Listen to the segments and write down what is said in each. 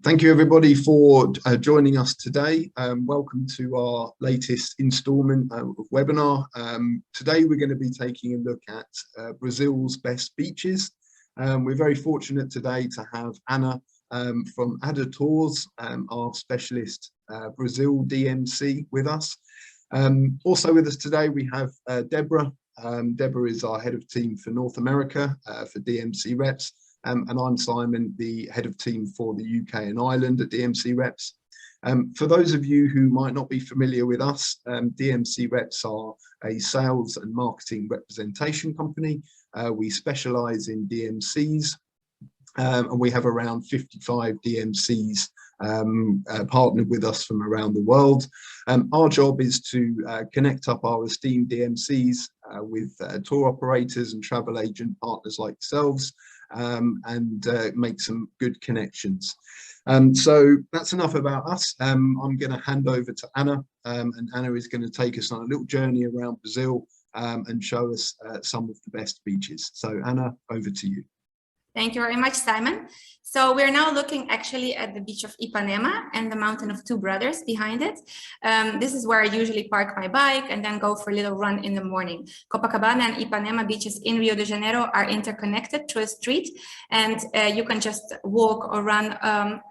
Thank you everybody for joining us today. Welcome to our latest installment of webinar. Today we're going to be taking a look at Brazil's best beaches. We're very fortunate today to have Anna from Ada Tours, our specialist Brazil DMC with us. Also with us today we have Deborah. Deborah is our head of team for North America for DMC reps. And I'm Simon, the head of team for the UK and Ireland at DMC Reps. For those of you who might not be familiar with us, DMC Reps are a sales and marketing representation company. We specialize in DMCs, and we have around 55 DMCs partnered with us from around the world. Our job is to connect up our esteemed DMCs with tour operators and travel agent partners like yourselves, and make some good connections. So that's enough about us. I'm going to hand over to Anna, and Anna is going to take us on a little journey around Brazil and show us some of the best beaches. So Anna, over to you. Thank you very much, Simon. So we're now looking actually at the beach of Ipanema and the Mountain of Two Brothers behind it. This is where I usually park my bike and then go for a little run in the morning. Copacabana and Ipanema beaches in Rio de Janeiro are interconnected through a street, and you can just walk or run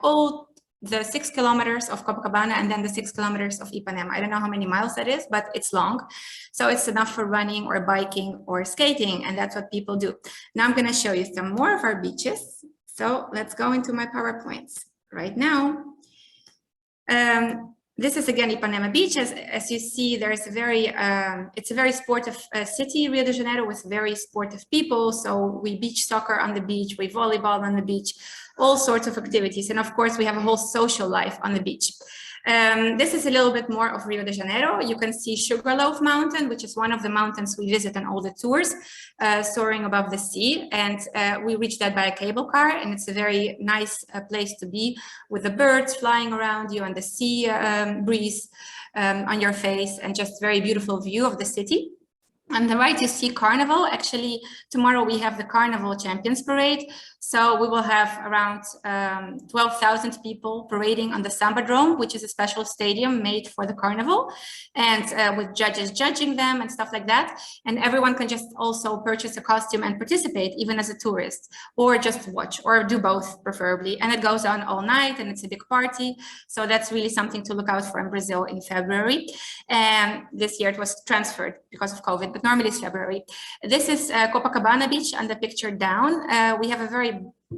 all the 6 kilometers of Copacabana and then the 6 kilometers of Ipanema. I don't know how many miles that is, but it's long. So it's enough for running or biking or skating, and that's what people do. Now I'm going to show you some more of our beaches. So let's go into my PowerPoints right now. This is again Ipanema Beach. As you see, there's a very, it's a very sportive city, Rio de Janeiro, with very sportive people. So we beach soccer on the beach, we volleyball on the beach, all sorts of activities. And of course, we have a whole social life on the beach. This is a little bit more of Rio de Janeiro. You can see Sugarloaf Mountain, which is one of the mountains we visit on all the tours, soaring above the sea. And we reach that by a cable car, and it's a very nice place to be, with the birds flying around you and the sea breeze on your face, and just very beautiful view of the city. On the right, you see Carnival. Actually, tomorrow we have the Carnival Champions Parade. So we will have around 12,000 people parading on the Sambadrome, which is a special stadium made for the Carnival, and with judges judging them and stuff like that. And everyone can just also purchase a costume and participate, even as a tourist, or just watch, or do both preferably. And it goes on all night, and it's a big party. So that's really something to look out for in Brazil in February. And this year it was transferred because of COVID, but normally it's February. This is Copacabana Beach, and the picture down. We have a very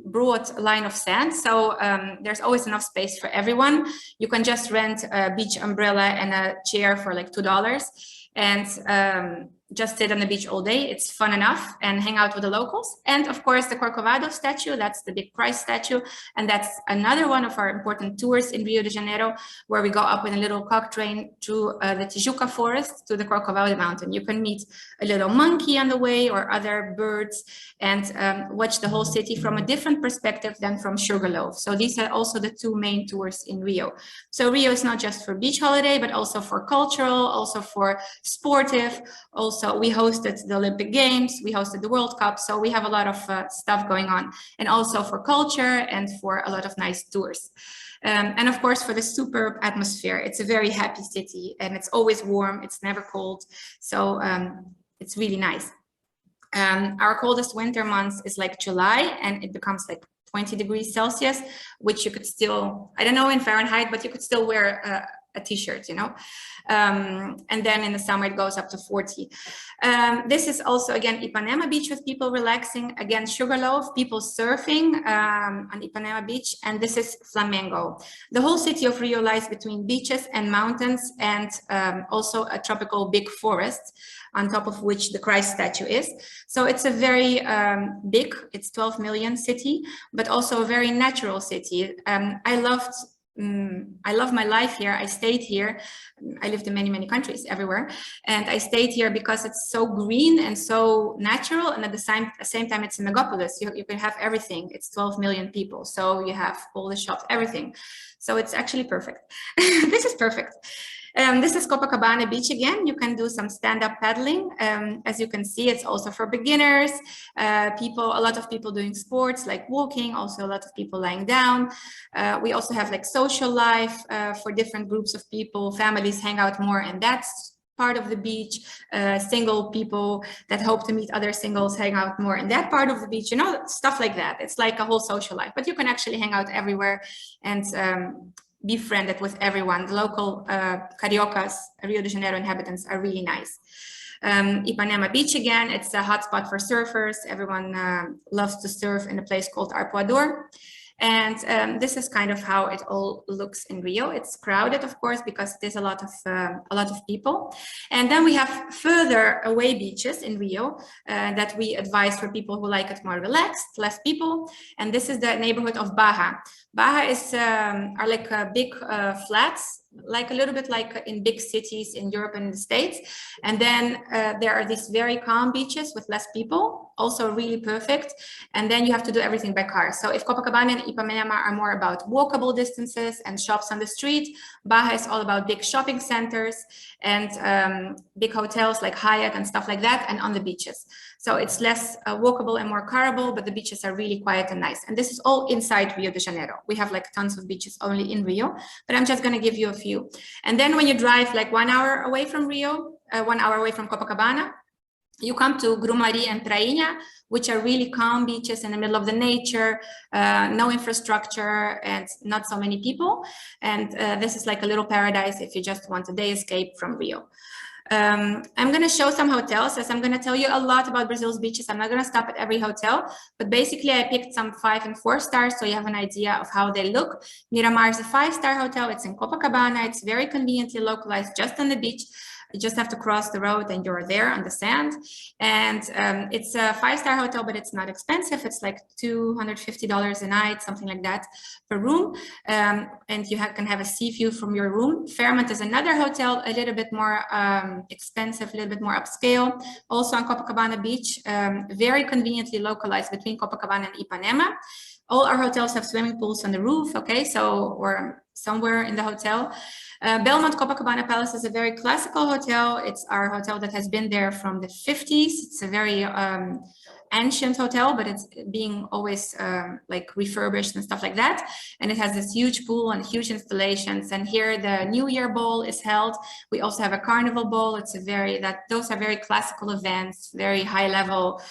broad line of sand, so there's always enough space for everyone. You can just rent a beach umbrella and a chair for like $2, and just sit on the beach all day. It's fun enough, and hang out with the locals. And of course, the Corcovado statue, that's the big prize statue. And that's another one of our important tours in Rio de Janeiro, where we go up in a little cock train through the Tijuca forest to the Corcovado Mountain. You can meet a little monkey on the way, or other birds, and watch the whole city from a different perspective than from Sugarloaf. So these are also the two main tours in Rio. So Rio is not just for beach holiday, but also for cultural, also for sportive. Also, we hosted the Olympic Games, we hosted the World Cup, so we have a lot of stuff going on, and also for culture and for a lot of nice tours. And of course, for the superb atmosphere. It's a very happy city, and it's always warm, it's never cold, so it's really nice. Our coldest winter months is like July, and it becomes like 20 degrees Celsius, which you could still, I don't know in Fahrenheit, but you could still wear a t-shirt, you know. And then in the summer it goes up to 40. This is also again Ipanema Beach, with people relaxing. Again, Sugarloaf, people surfing on Ipanema Beach. And this is Flamingo. The whole city of Rio lies between beaches and mountains, and also a tropical big forest, on top of which the Christ statue is. So it's a very big, it's 12 million city, but also a very natural city. I love my life here. I stayed here. I lived in many, many countries, everywhere. And I stayed here because it's so green and so natural. And at the same time, it's a megapolis. You can have everything. It's 12 million people. So you have all the shops, everything. So it's actually perfect. This is perfect. This is Copacabana Beach again. You can do some stand-up paddling. As you can see, it's also for beginners. A lot of people doing sports like walking, also a lot of people lying down. We also have like social life for different groups of people. Families hang out more, and that's part of the beach. Single people that hope to meet other singles hang out more in that part of the beach, you know, stuff like that. It's like a whole social life, but you can actually hang out everywhere and be friended with everyone. The local Cariocas, Rio de Janeiro inhabitants are really nice. Ipanema Beach again, it's a hotspot for surfers. Everyone loves to surf in a place called Arpoador. And this is kind of how it all looks in Rio. It's crowded, of course, because there's a lot of people. And then we have further away beaches in Rio that we advise for people who like it more relaxed, less people. And this is the neighborhood of Baja. Baja are like big flats, like a little bit like in big cities in Europe and the States. And then there are these very calm beaches with less people, also really perfect. And then you have to do everything by car. So if Copacabana and Ipanema are more about walkable distances and shops on the street, Baja is all about big shopping centers and big hotels like Hyatt and stuff like that, and on the beaches. So it's less walkable and more carable, but the beaches are really quiet and nice. And this is all inside Rio de Janeiro. We have like tons of beaches only in Rio, but I'm just going to give you a few. And then when you drive like 1 hour away from Rio, 1 hour away from Copacabana, you come to Grumari and Prainha, which are really calm beaches in the middle of the nature, no infrastructure and not so many people. And this is like a little paradise if you just want a day escape from Rio. I'm going to show some hotels, as I'm going to tell you a lot about Brazil's beaches. I'm not going to stop at every hotel, but basically I picked some 5 and 4 stars so you have an idea of how they look. Miramar is a 5-star hotel. It's in Copacabana. It's very conveniently localized just on the beach. You just have to cross the road and you're there on the sand. And it's a 5-star hotel, but it's not expensive. It's like $250 a night, something like that per room. And you can have a sea view from your room. Fairmont is another hotel, a little bit more expensive, a little bit more upscale. Also on Copacabana Beach, very conveniently localized between Copacabana and Ipanema. All our hotels have swimming pools on the roof, okay? So, or somewhere in the hotel. Belmont Copacabana Palace is a very classical hotel. It's our hotel that has been there from the 50s. It's a very ancient hotel, but it's being always like refurbished and stuff like that. And it has this huge pool and huge installations. And here the New Year Ball is held. We also have a Carnival Ball. It's those are very classical events, very high level.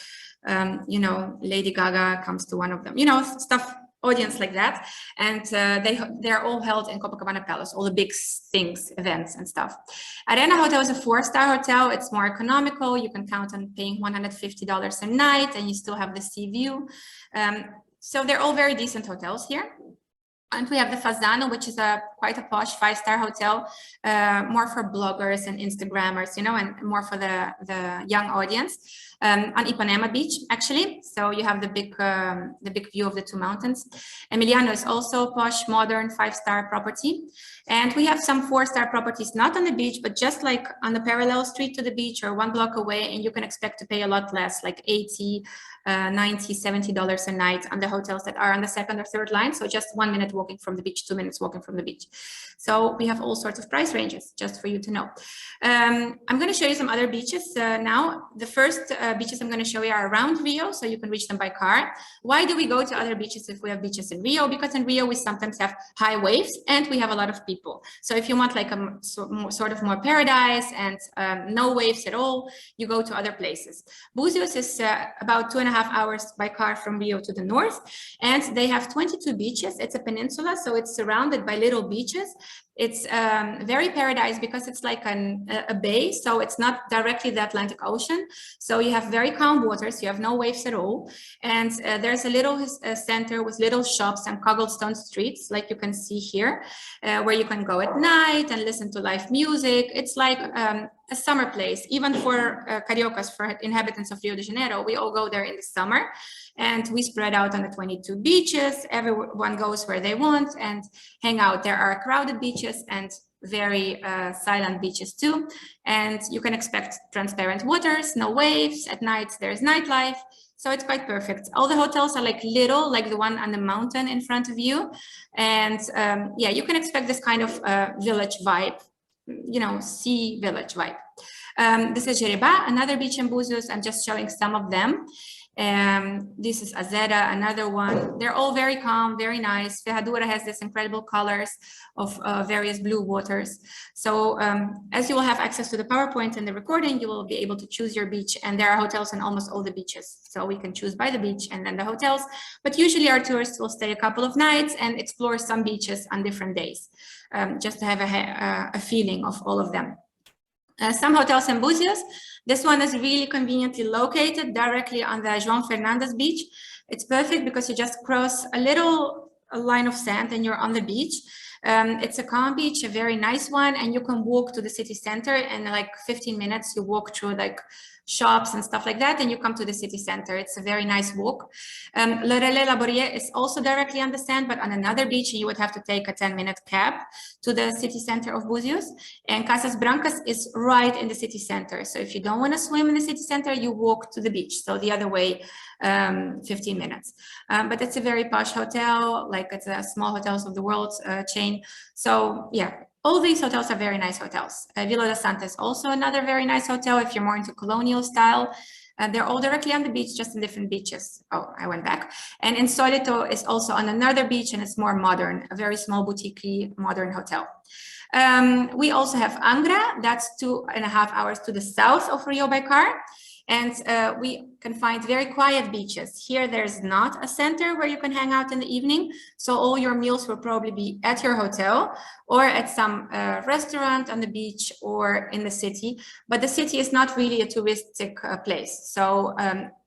You know, Lady Gaga comes to one of them, you know, stuff, audience like that. And they're all held in Copacabana Palace, all the big things, events and stuff. Arena Hotel is a 4-star hotel. It's more economical. You can count on paying $150 a night and you still have the sea view. So they're all very decent hotels here. And we have the Fasano, which is quite a posh 5-star hotel, more for bloggers and Instagrammers, you know, and more for the young audience. On Ipanema Beach, actually. So you have the big view of the 2 mountains. Emiliano is also a posh, modern 5-star property. And we have some 4-star properties, not on the beach, but just like on the parallel street to the beach or 1 block away. And you can expect to pay a lot less, like $80, $90, $70 a night on the hotels that are on the 2nd or 3rd line. So just 1 minute walking from the beach, 2 minutes walking from the beach. So we have all sorts of price ranges, just for you to know. I'm going to show you some other beaches now. The first beaches I'm going to show you are around Rio, so you can reach them by car. Why do we go to other beaches if we have beaches in Rio? Because in Rio we sometimes have high waves and we have a lot of people. So if you want like a sort of more paradise and no waves at all, you go to other places. Búzios is about 2.5 hours by car from Rio to the north, and they have 22 beaches. It's a peninsula, so it's surrounded by little beaches. It's very paradise because it's like a bay, so it's not directly the Atlantic Ocean. So you have very calm waters, you have no waves at all. And there's a little center with little shops and cobblestone streets, like you can see here, where you can go at night and listen to live music. It's like a summer place, even for Cariocas, for inhabitants of Rio de Janeiro. We all go there in the summer and we spread out on the 22 beaches. Everyone goes where they want and hang out. There are crowded beaches and very silent beaches too. And you can expect transparent waters, no waves. At night, there's nightlife. So it's quite perfect. All the hotels are like little, like the one on the mountain in front of you. And yeah, you can expect this kind of village vibe you know, sea village vibe. This is Jericho, another beach in Búzios. I'm just showing some of them. This is Azeda, another one. They're all very calm, very nice. Ferradura has this incredible colors of various blue waters. So as you will have access to the PowerPoint and the recording, you will be able to choose your beach, and there are hotels in almost all the beaches. So we can choose by the beach and then the hotels, but usually our tourists will stay a couple of nights and explore some beaches on different days, just to have a feeling of all of them. Some hotels in Búzios. This one is really conveniently located directly on the João Fernandes beach. It's perfect because you just cross a line of sand and you're on the beach. It's a calm beach, a very nice one, and you can walk to the city center, and like 15 minutes you walk through like shops and stuff like that, and you come to the city center. It's a very nice walk. Le Relais Labourier is also directly on the sand, but on another beach, and you would have to take a 10-minute cab to the city center of Búzios. And Casas Brancas is right in the city center. So if you don't want to swim in the city center, you walk to the beach. So the other way, 15 minutes. But it's a very posh hotel, like it's a Small Hotels of the World chain. So yeah, all these hotels are very nice hotels. Vila da Santa is also another very nice hotel if you're more into colonial style. They're all directly on the beach, just in different beaches. Oh, I went back. And Insólito is also on another beach, and it's more modern, a very small boutique modern hotel. We also have Angra, that's 2.5 hours to the south of Rio by car. And we can find very quiet beaches. Here, there's not a center where you can hang out in the evening. So all your meals will probably be at your hotel or at some restaurant on the beach or in the city. But the city is not really a touristic place. So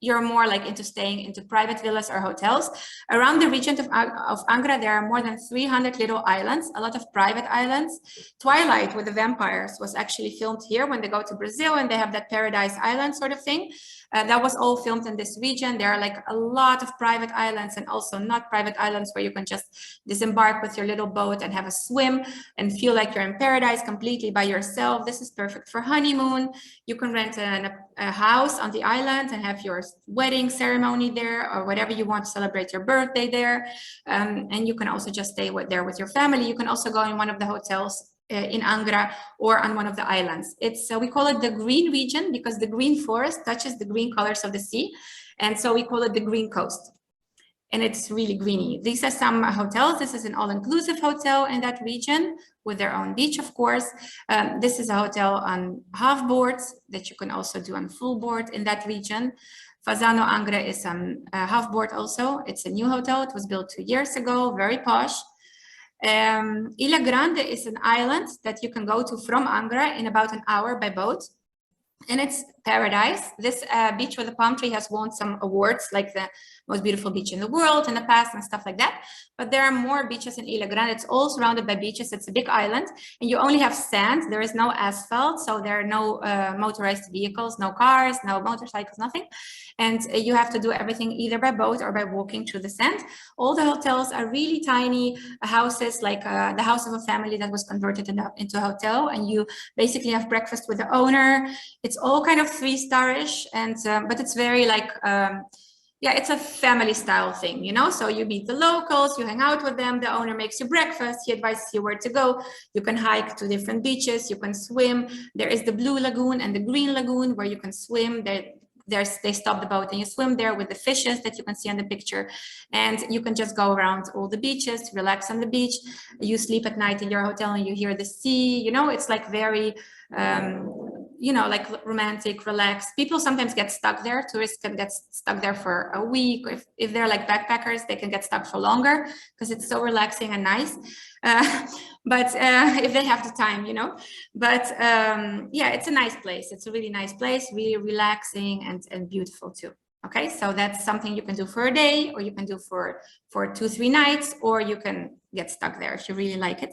you're more like into staying into private villas or hotels. Around the region of Angra, there are more than 300 little islands, a lot of private islands. Twilight with the Vampires was actually filmed here when they go to Brazil and they have that Paradise Island sort of thing. That was all filmed in this region. There are like a lot of private islands and also not private islands where you can just disembark with your little boat and have a swim and feel like you're in paradise completely by yourself. This is perfect for honeymoon. You can rent a house on the island and have your wedding ceremony there or whatever you want to celebrate your birthday there. And you can also just stay there with your family. You can also go in one of the hotels in Angra or on one of the islands. It's we call it the green region because the green forest touches the green colors of the sea, and so we call it the green coast, and it's really greeny. These are some hotels. This is an all-inclusive hotel in that region with their own beach, of course. This is a hotel on half boards that you can also do on full board in that region. Fasano Angra is on half board also. It's a new hotel. It was built 2 years ago, very posh. Ila Grande is an island that you can go to from Angra in about an hour by boat. And it's paradise. This beach with the palm tree has won some awards, like the most beautiful beach in the world in the past and stuff like that. But there are more beaches in Ila Grande. It's all surrounded by beaches. It's a big island and you only have sand. There is no asphalt. So there are no motorized vehicles, no cars, no motorcycles, nothing. And you have to do everything either by boat or by walking through the sand. All the hotels are really tiny houses, like the house of a family that was converted into a hotel. And you basically have breakfast with the owner. It's all kind of 3-star-ish, and but it's very like yeah, it's a family style thing, you know. So you meet the locals, you hang out with them, the owner makes you breakfast, he advises you where to go. You can hike to different beaches, you can swim. There is the blue lagoon and the green lagoon where you can swim. They stop the boat and you swim there with the fishes that you can see on the picture, and you can just go around all the beaches, relax on the beach. You sleep at night in your hotel and you hear the sea, you know. It's like very you know, like romantic, relaxed. People sometimes get stuck there. Tourists can get stuck there for a week. If they're like backpackers, they can get stuck for longer because it's so relaxing and nice. But if they have the time, you know. But yeah, it's a nice place. It's a really nice place, really relaxing and beautiful too. Okay, so that's something you can do for a day, or you can do for 2-3 nights, or you can get stuck there if you really like it.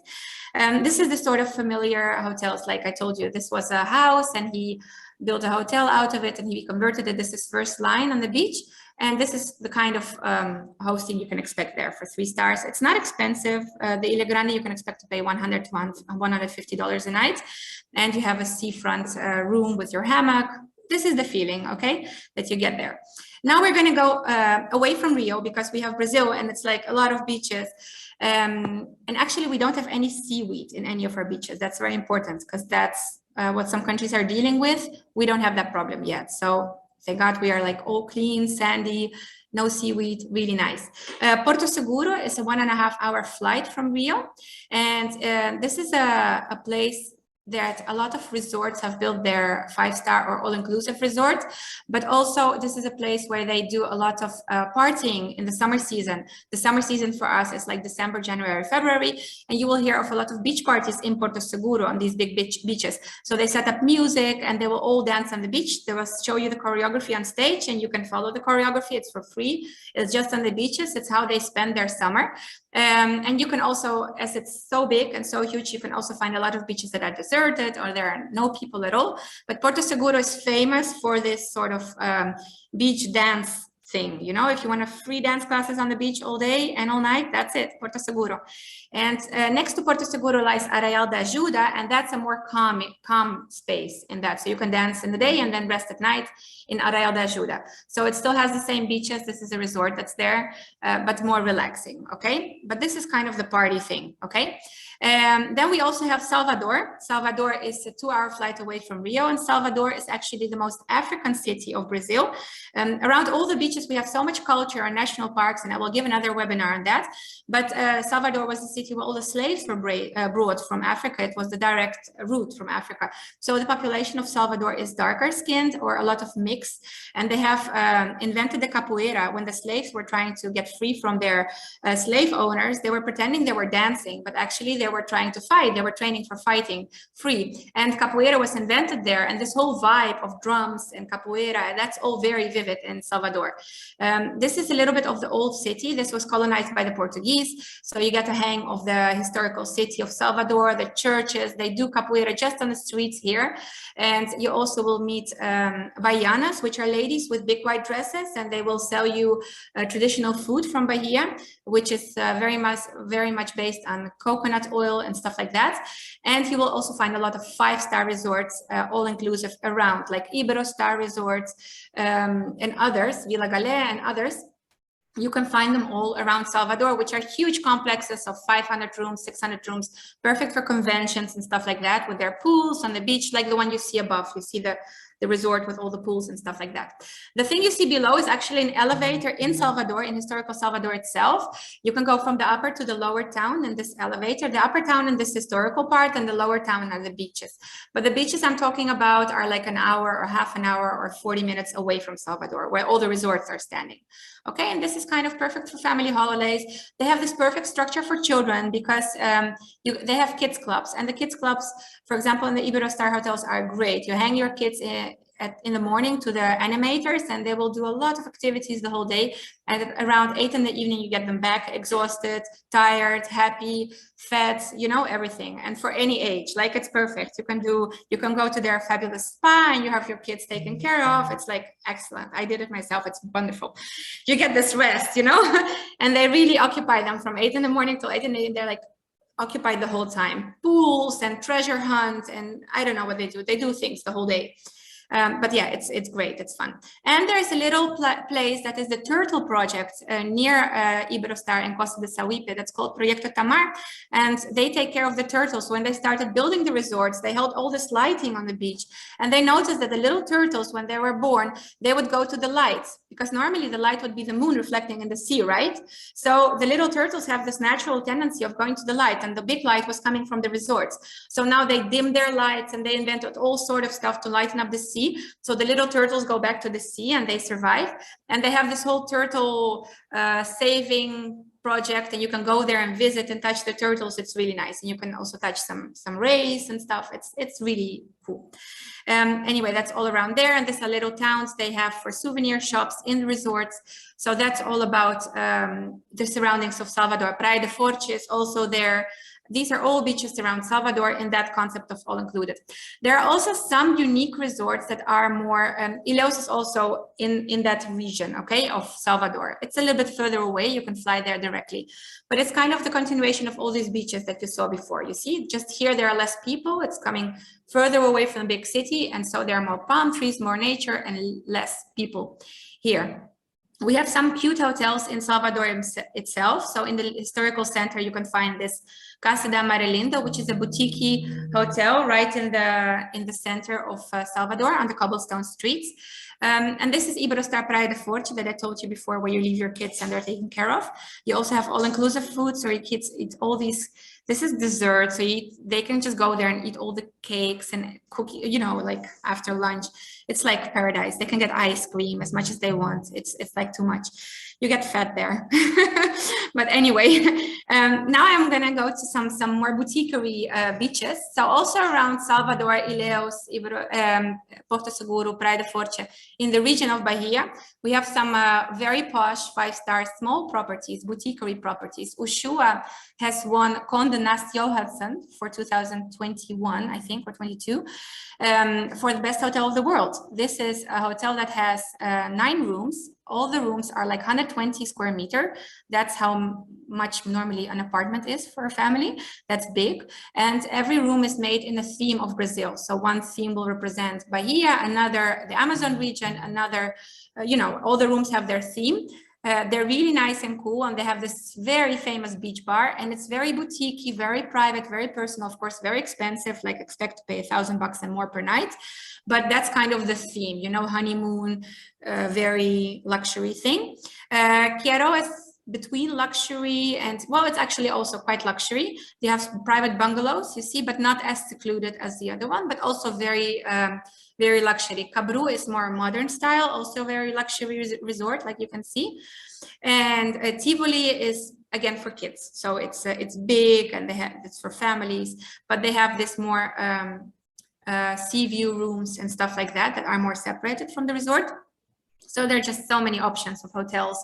This is the sort of familiar hotels, like I told you. This was a house and he built a hotel out of it and he converted it. This is First Line on the beach. And this is the kind of hosting you can expect there for 3 stars. It's not expensive. The Ila Grande, you can expect to pay $100 to $150 a night. And you have a seafront room with your hammock. This is the feeling, okay, that you get there. Now we're going to go away from Rio because we have Brazil and it's like a lot of beaches. And actually, we don't have any seaweed in any of our beaches. That's very important because that's what some countries are dealing with. We don't have that problem yet. So thank God we are like all clean, sandy, no seaweed, really nice. Porto Seguro is a 1.5 hour flight from Rio. And this is a place that a lot of resorts have built their 5-star or all-inclusive resort, but also this is a place where they do a lot of partying in the summer season. The summer season for us is like December, January, February, and you will hear of a lot of beach parties in Porto Seguro on these big beaches. So they set up music and they will all dance on the beach. They will show you the choreography on stage and you can follow the choreography. It's for free. It's just on the beaches. It's how they spend their summer. And you can also, as it's so big and so huge, you can also find a lot of beaches that are deserted or there are no people at all. But Porto Seguro is famous for this sort of beach dance thing. You know, if you want to free dance classes on the beach all day and all night, that's it, Porto Seguro. And next to Porto Seguro lies Arraial da Ajuda, and that's a more calm space in that. So you can dance in the day and then rest at night in Arraial da Ajuda. So it still has the same beaches. This is a resort that's there, but more relaxing, okay? But this is kind of the party thing, okay? Then we also have Salvador. Salvador is a 2-hour flight away from Rio, and Salvador is actually the most African city of Brazil. Around all the beaches, we have so much culture and national parks, and I will give another webinar on that. But Salvador was the city where all the slaves were brought from Africa. It was the direct route from Africa. So the population of Salvador is darker skinned or a lot of mix, and they have invented the capoeira. When the slaves were trying to get free from their slave owners, they were pretending they were dancing, but actually they were trying to fight. They were training for fighting free. And capoeira was invented there. And this whole vibe of drums and capoeira, that's all very vivid in Salvador. This is a little bit of the old city. This was colonized by the Portuguese. So you get a hang of the historical city of Salvador, the churches. They do capoeira just on the streets here. And you also will meet baianas, which are ladies with big white dresses, and they will sell you traditional food from Bahia, which is very much based on coconut oil and stuff like that. And you will also find a lot of 5-star resorts, all-inclusive around, like Iberostar resorts and others, Vila Galé and others. You can find them all around Salvador, which are huge complexes of 500 rooms, 600 rooms, perfect for conventions and stuff like that, with their pools on the beach, like the one you see above. You see the resort with all the pools and stuff like that. The thing you see below is actually an elevator in Salvador, in historical Salvador itself. You can go from the upper to the lower town in this elevator. The upper town in this historical part and the lower town are the beaches. But the beaches I'm talking about are like an hour or half an hour or 40 minutes away from Salvador, where all the resorts are standing. Okay, and this is kind of perfect for family holidays. They have this perfect structure for children because they have kids clubs, and the kids clubs, for example, in the Iberostar hotels are great. You hang your kids in the morning to the animators, and they will do a lot of activities the whole day. And around 8 in the evening, you get them back exhausted, tired, happy, fat, you know, everything. And for any age, like it's perfect. You can go to their fabulous spa and you have your kids taken care of. It's like excellent. I did it myself. It's wonderful. You get this rest, you know, and they really occupy them from 8 in the morning till 8 in the evening. They're like occupied the whole time. Pools and treasure hunt, and I don't know what they do. They do things the whole day. But yeah, it's great, it's fun. And there's a little place that is the Turtle Project near Iberostar and Costa de Sauípe that's called Proyecto Tamar, and they take care of the turtles. When they started building the resorts, they held all this lighting on the beach, and they noticed that the little turtles, when they were born, they would go to the lights, because normally the light would be the moon reflecting in the sea, right? So the little turtles have this natural tendency of going to the light, and the big light was coming from the resorts. So now they dim their lights and they invented all sort of stuff to lighten up the sea. So the little turtles go back to the sea and they survive. And they have this whole turtle saving project, and you can go there and visit and touch the turtles. It's really nice. And you can also touch some rays and stuff. It's really cool. Anyway, that's all around there. And these are little towns they have for souvenir shops in the resorts. So that's all about the surroundings of Salvador. Praia de Forte is also there. These are all beaches around Salvador in that concept of all included. There are also some unique resorts that are more, Ilhéus is also in that region, okay, of Salvador. It's a little bit further away, you can fly there directly, but it's kind of the continuation of all these beaches that you saw before. You see, just here there are less people, it's coming further away from the big city, and so there are more palm trees, more nature, and less people here. We have some cute hotels in Salvador itself. So in the historical center, you can find this Casa de Amarelindo, which is a boutique hotel right in the center of Salvador on the cobblestone streets. And this is Iberostar Praia de Forte that I told you before, where you leave your kids and they're taken care of. You also have all-inclusive food, so your kids eat all these. This is dessert, so they can just go there and eat all the cakes and cookies, you know, like after lunch. It's like paradise. They can get ice cream as much as they want. It's like too much. You get fat there. But anyway, now I'm gonna go to some more boutique-y beaches. So also around Salvador, Ilhéus, Porto Seguro, Praia de Forte, in the region of Bahia, we have some very posh 5-star small properties, boutique-y properties. Ushua has won Conde Nast Johansson for 2021, I think, or 22, for the best hotel of the world. This is a hotel that has 9 rooms. All the rooms are like 120 square meter. That's how much normally an apartment is for a family. That's big. And every room is made in a theme of Brazil. So one theme will represent Bahia, another the Amazon region, another, you know, all the rooms have their theme. They're really nice and cool, and they have this very famous beach bar, and it's very boutique-y, very private, very personal, of course, very expensive, like expect to pay $1,000 and more per night. But that's kind of the theme, you know, honeymoon, very luxury thing. Quiero is between luxury and, well, it's actually also quite luxury. They have private bungalows, you see, but not as secluded as the other one, but also very, very luxury. Cabru is more modern style, also very luxury resort, like you can see. And Tivoli is, again, for kids. So it's big, and it's for families, but they have this more sea view rooms and stuff like that are more separated from the resort. So there are just so many options of hotels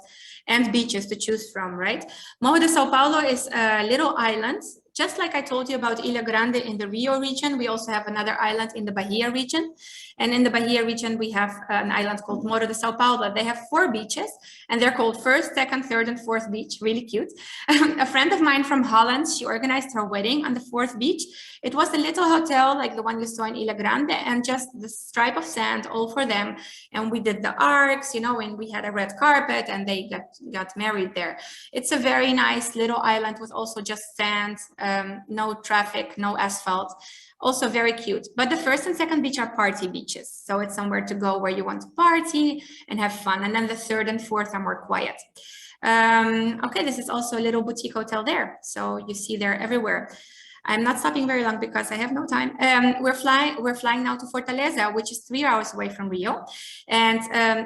and beaches to choose from, right? Morro de Sao Paulo is a little island. Just like I told you about Ila Grande in the Rio region, we also have another island in the Bahia region. And in the Bahia region, we have an island called Morro de Sao Paulo. They have 4 beaches, and they're called 1st, 2nd, 3rd, and 4th beach. Really cute. A friend of mine from Holland, she organized her wedding on the 4th beach. It was a little hotel like the one you saw in Ila Grande, and just the stripe of sand all for them. And we did the arcs, you know, and we had a red carpet, and they got married there. It's a very nice little island with also just sand, no traffic, no asphalt. Also very cute. But the 1st and 2nd beach are party beaches. So it's somewhere to go where you want to party and have fun. And then the 3rd and 4th are more quiet. Okay, this is also a little boutique hotel there. So you see they're everywhere. I'm not stopping very long because I have no time. We're flying now to Fortaleza, which is 3 hours away from Rio. And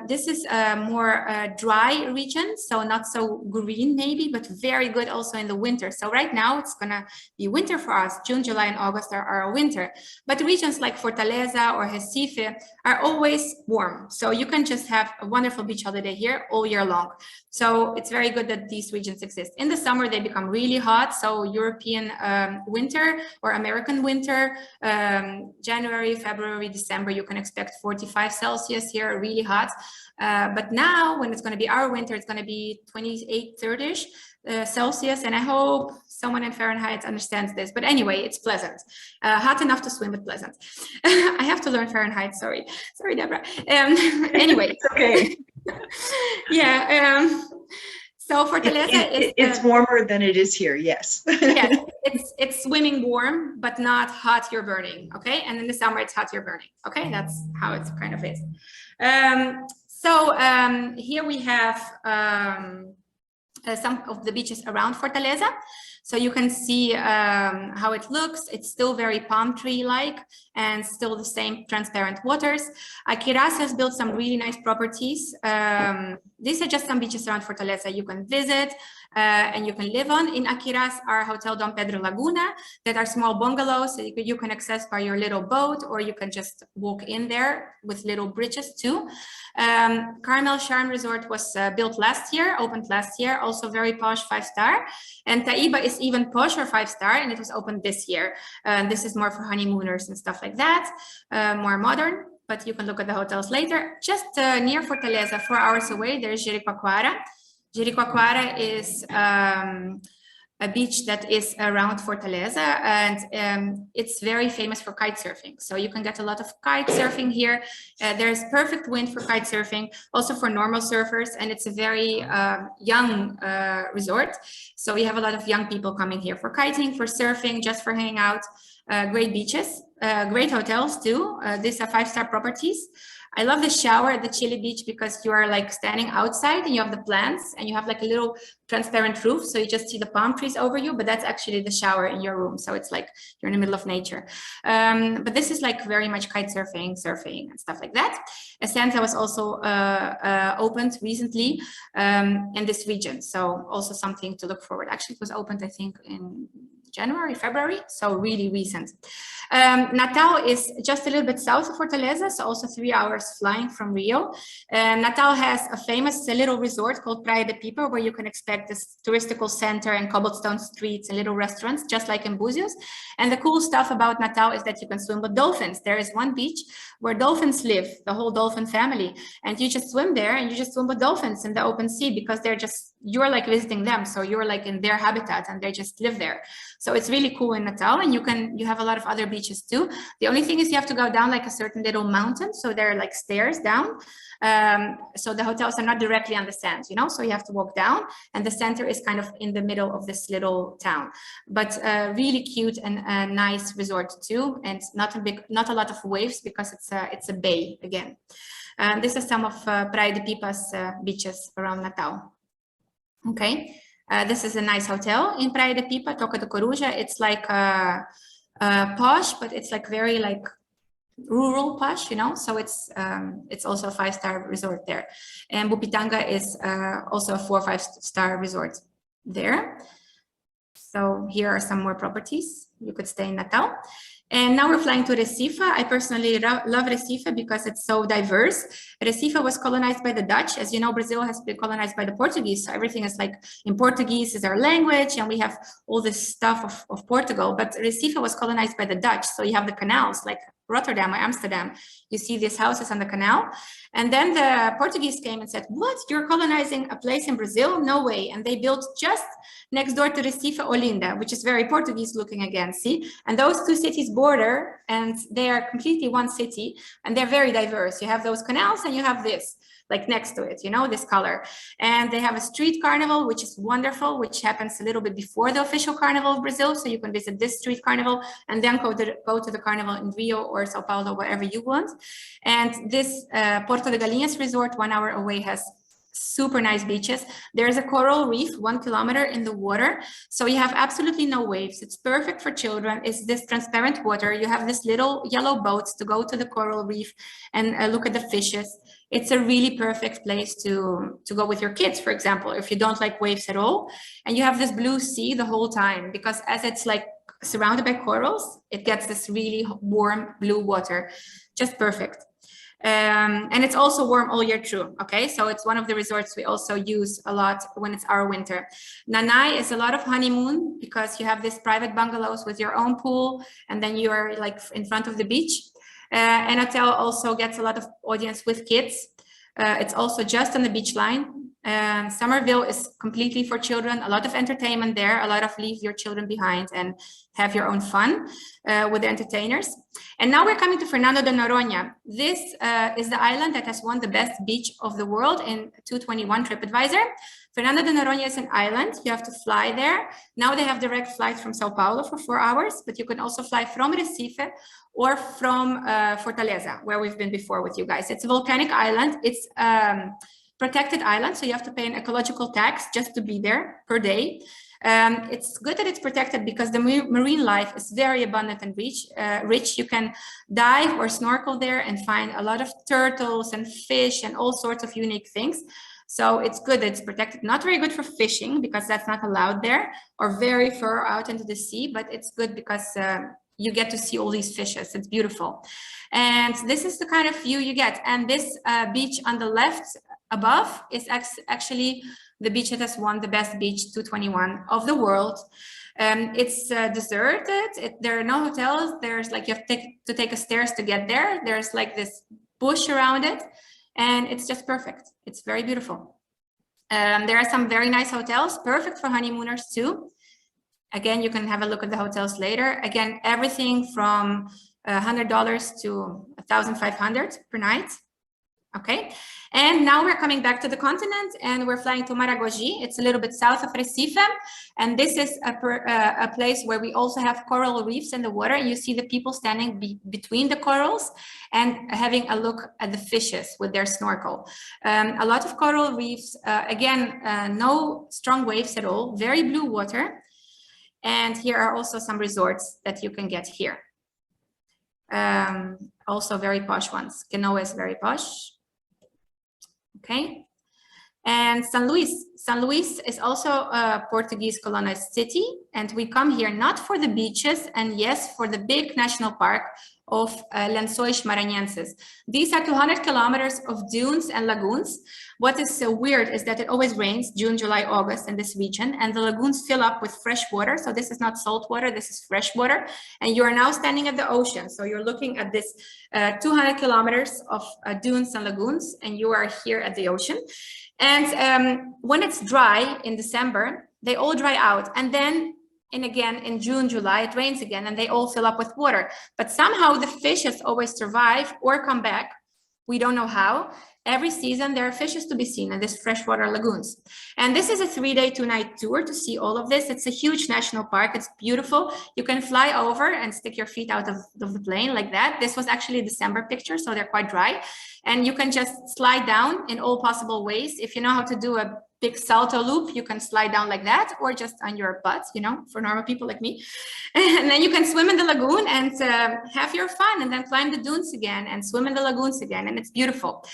this is a more dry region, so not so green maybe, but very good also in the winter. So right now it's gonna be winter for us. June, July, and August are our winter. But regions like Fortaleza or Recife are always warm. So you can just have a wonderful beach holiday here all year long. So it's very good that these regions exist. In the summer, they become really hot. So European winter or American winter, January, February, December, you can expect 45 Celsius here, really hot. But now when it's going to be our winter, it's going to be 28, 30-ish Celsius. And I hope someone in Fahrenheit understands this. But anyway, it's pleasant. Hot enough to swim, but pleasant. I have to learn Fahrenheit. Sorry, Deborah. Anyway. It's okay. Yeah. So Fortaleza it's warmer than it is here. Yes. Yes, it's swimming warm, but not hot. You're burning. Okay, and in the summer it's hot. You're burning. Okay, that's how it kind of is. Here we have some of the beaches around Fortaleza. So you can see how it looks. It's still very palm tree-like and still the same transparent waters. Aquiraz has built some really nice properties. These are just some beaches around Fortaleza you can visit and you can live on. In Aquiraz are Hotel Dom Pedro Laguna that are small bungalows that you can access by your little boat, or you can just walk in there with little bridges too. Carmel Charm Resort was built last year, opened last year, also very posh 5-star. And Taiba is even posher 5-star, and it was opened this year. This is more for honeymooners and stuff like that, more modern, but you can look at the hotels later. Just near Fortaleza, 4 hours away, there's Jericoacoara. Jericoacoara is a beach that is around Fortaleza, and it's very famous for kite surfing. So you can get a lot of kite surfing here. There's perfect wind for kite surfing, also for normal surfers, and it's a very young resort. So we have a lot of young people coming here for kiting, for surfing, just for hanging out. Great beaches, great hotels too. These are 5-star properties. I love the shower at the Chile beach because you are like standing outside and you have the plants and you have like a little transparent roof. So you just see the palm trees over you, but that's actually the shower in your room. So it's like you're in the middle of nature. But this is like very much kite surfing and stuff like that. Essenza was also opened recently in this region. So also something to look forward. Actually, it was opened, I think, in January, February, so really recent. Natal is just a little bit south of Fortaleza, so also 3 hours flying from Rio. Natal has a famous little resort called Praia de Pipa, where you can expect this touristical center and cobblestone streets and little restaurants, just like in Búzios. And the cool stuff about Natal is that you can swim with dolphins. There is one beach where dolphins live, the whole dolphin family, and you just swim there and you just swim with dolphins in the open sea because you're like visiting them, so you're like in their habitat and they just live there. So it's really cool in Natal, and you have a lot of other beaches too. The only thing is you have to go down like a certain little mountain, so there are like stairs down. So the hotels are not directly on the sand, you know, so you have to walk down, and the center is kind of in the middle of this little town. But really cute and a nice resort too, and not a lot of waves because it's a bay again. This is some of Praia de Pipa's beaches around Natal. Okay. This is a nice hotel in Praia de Pipa, Toca de Coruja. It's like posh, but it's like very like rural posh, you know. So it's also a 5-star resort there. And Bupitanga is also a 4 or 5-star resort there. So here are some more properties. You could stay in Natal. And now we're flying to Recife. I personally love Recife because it's so diverse. Recife was colonized by the Dutch. As you know, Brazil has been colonized by the Portuguese. So everything is like in Portuguese is our language, and we have all this stuff of Portugal. But Recife was colonized by the Dutch. So you have the canals like Rotterdam or Amsterdam. You see these houses on the canal. And then the Portuguese came and said, what, you're colonizing a place in Brazil? No way. And they built just next door to Recife, Olinda, which is very Portuguese looking again, see? And those two cities border, and they are completely one city, and they're very diverse. You have those canals and you have this, like next to it, you know, this color. And they have a street carnival, which is wonderful, which happens a little bit before the official carnival of Brazil. So you can visit this street carnival and then go to the carnival in Rio or Sao Paulo, wherever you want. And this Puerto De Gallinas resort, 1 hour away, has super nice beaches. There's a coral reef 1 kilometer in the water, so you have absolutely no waves. It's perfect for children. It's this transparent water. You have this little yellow boats to go to the coral reef and look at the fishes. It's a really perfect place to go with your kids, for example, if you don't like waves at all. And you have this blue sea the whole time, because as it's like surrounded by corals, it gets this really warm blue water, just perfect. And it's also warm all year through. Okay, so it's one of the resorts we also use a lot when it's our winter. Nanai is a lot of honeymoon because you have this private bungalows with your own pool, and then you are like in front of the beach. And hotel also gets a lot of audience with kids. It's also just on the beach line. Somerville is completely for children, a lot of entertainment there, a lot of leave your children behind and have your own fun with the entertainers. And now we're coming to Fernando De Noronha. This is the island that has won the best beach of the world in 2021 TripAdvisor. Fernando De Noronha is an island. You have to fly there. Now they have direct flights from Sao Paulo for 4 hours, but you can also fly from Recife or from Fortaleza, where we've been before with you guys. It's a volcanic island. It's protected island, so you have to pay an ecological tax just to be there per day. It's good that it's protected because the marine life is very abundant and rich. You can dive or snorkel there and find a lot of turtles and fish and all sorts of unique things. So it's good that it's protected. Not very good for fishing because that's not allowed there, or very far out into the sea, but it's good because you get to see all these fishes. It's beautiful. And this is the kind of view you get. And this beach on the left above is actually the beach that has won the best beach 221 of the world. It's deserted. There are no hotels. There's like, you have to take a stairs to get there. There's like this bush around it, and it's just perfect. It's very beautiful. There are some very nice hotels, perfect for honeymooners too. Again, you can have a look at the hotels later. Again, everything from $100 to $1,500 per night. Okay, and now we're coming back to the continent and we're flying to Maragoji. It's a little bit south of Recife, and this is a place where we also have coral reefs in the water. You see the people standing between the corals and having a look at the fishes with their snorkel. A lot of coral reefs, again, no strong waves at all, very blue water. And here are also some resorts that you can get here. Also very posh ones. Canoa is very posh. Okay, and San Luis. San Luis is also a Portuguese colonized city, and we come here not for the beaches, and yes, for the big national park of Lençóis Maranhenses. These are 200 kilometers of dunes and lagoons. What is so weird is that it always rains June, July, August in this region, and the lagoons fill up with fresh water. So this is not salt water, this is fresh water. And you are now standing at the ocean. So you're looking at this 200 kilometers of dunes and lagoons, and you are here at the ocean. And when it's dry in December, they all dry out. And then again in June, July, it rains again and they all fill up with water. But somehow the fishes always survive or come back. We don't know how. Every season there are fishes to be seen in this freshwater lagoons. And this is a 3-day, 2-night tour to see all of this. It's a huge national park. It's beautiful. You can fly over and stick your feet out of the plane like that. This was actually a December picture, so they're quite dry. And you can just slide down in all possible ways. If you know how to do a big salto loop, you can slide down like that, or just on your butt, you know, for normal people like me. And then you can swim in the lagoon and have your fun, and then climb the dunes again and swim in the lagoons again, and it's beautiful.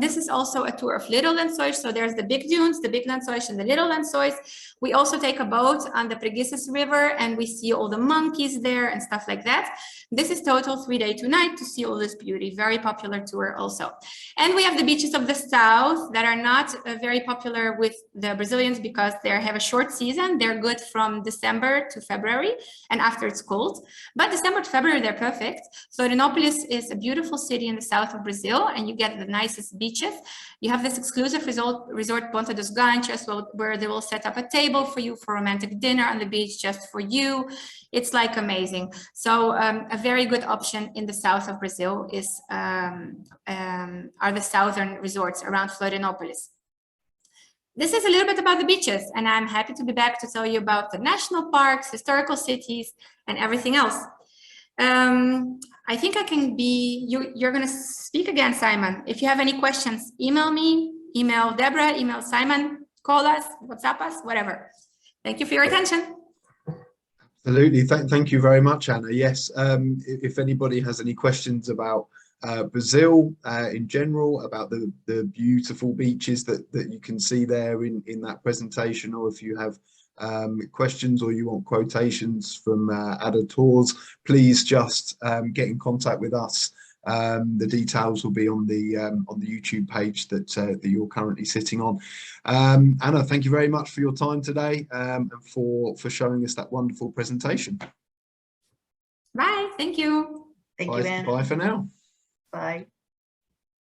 This is also a tour of Little Lençóis. So there's the big dunes, the big Lençóis, and the Little Lençóis. We also take a boat on the Preguiças River, and we see all the monkeys there and stuff like that. This is total 3-day, 2-night to see all this beauty. Very popular tour also. And we have the beaches of the south that are not very popular with the Brazilians because they have a short season. They're good from December to February, and after it's cold. But December to February, they're perfect. Florianopolis is a beautiful city in the south of Brazil, and you get the nicest beaches. You have this exclusive resort Ponta dos Ganchos, where they will set up a table for you for romantic dinner on the beach just for you. It's like amazing. So a very good option in the south of Brazil is are the southern resorts around Florianopolis. This is a little bit about the beaches, and I'm happy to be back to tell you about the national parks, historical cities, and everything else. I think I can be, you're going to speak again, Simon. If you have any questions, email me, email Deborah, email Simon, call us, WhatsApp us, whatever. Thank you for your attention. Absolutely. Thank you very much, Anna. Yes, if anybody has any questions about Brazil in general, about the beautiful beaches that you can see there in that presentation, or if you have questions or you want quotations from Ada Tours, please just get in contact with us. The details will be on the YouTube page that you're currently sitting on. Anna, thank you very much for your time today and for showing us that wonderful presentation. Bye. Thank you. Thank you, Anna. Bye for now. Bye.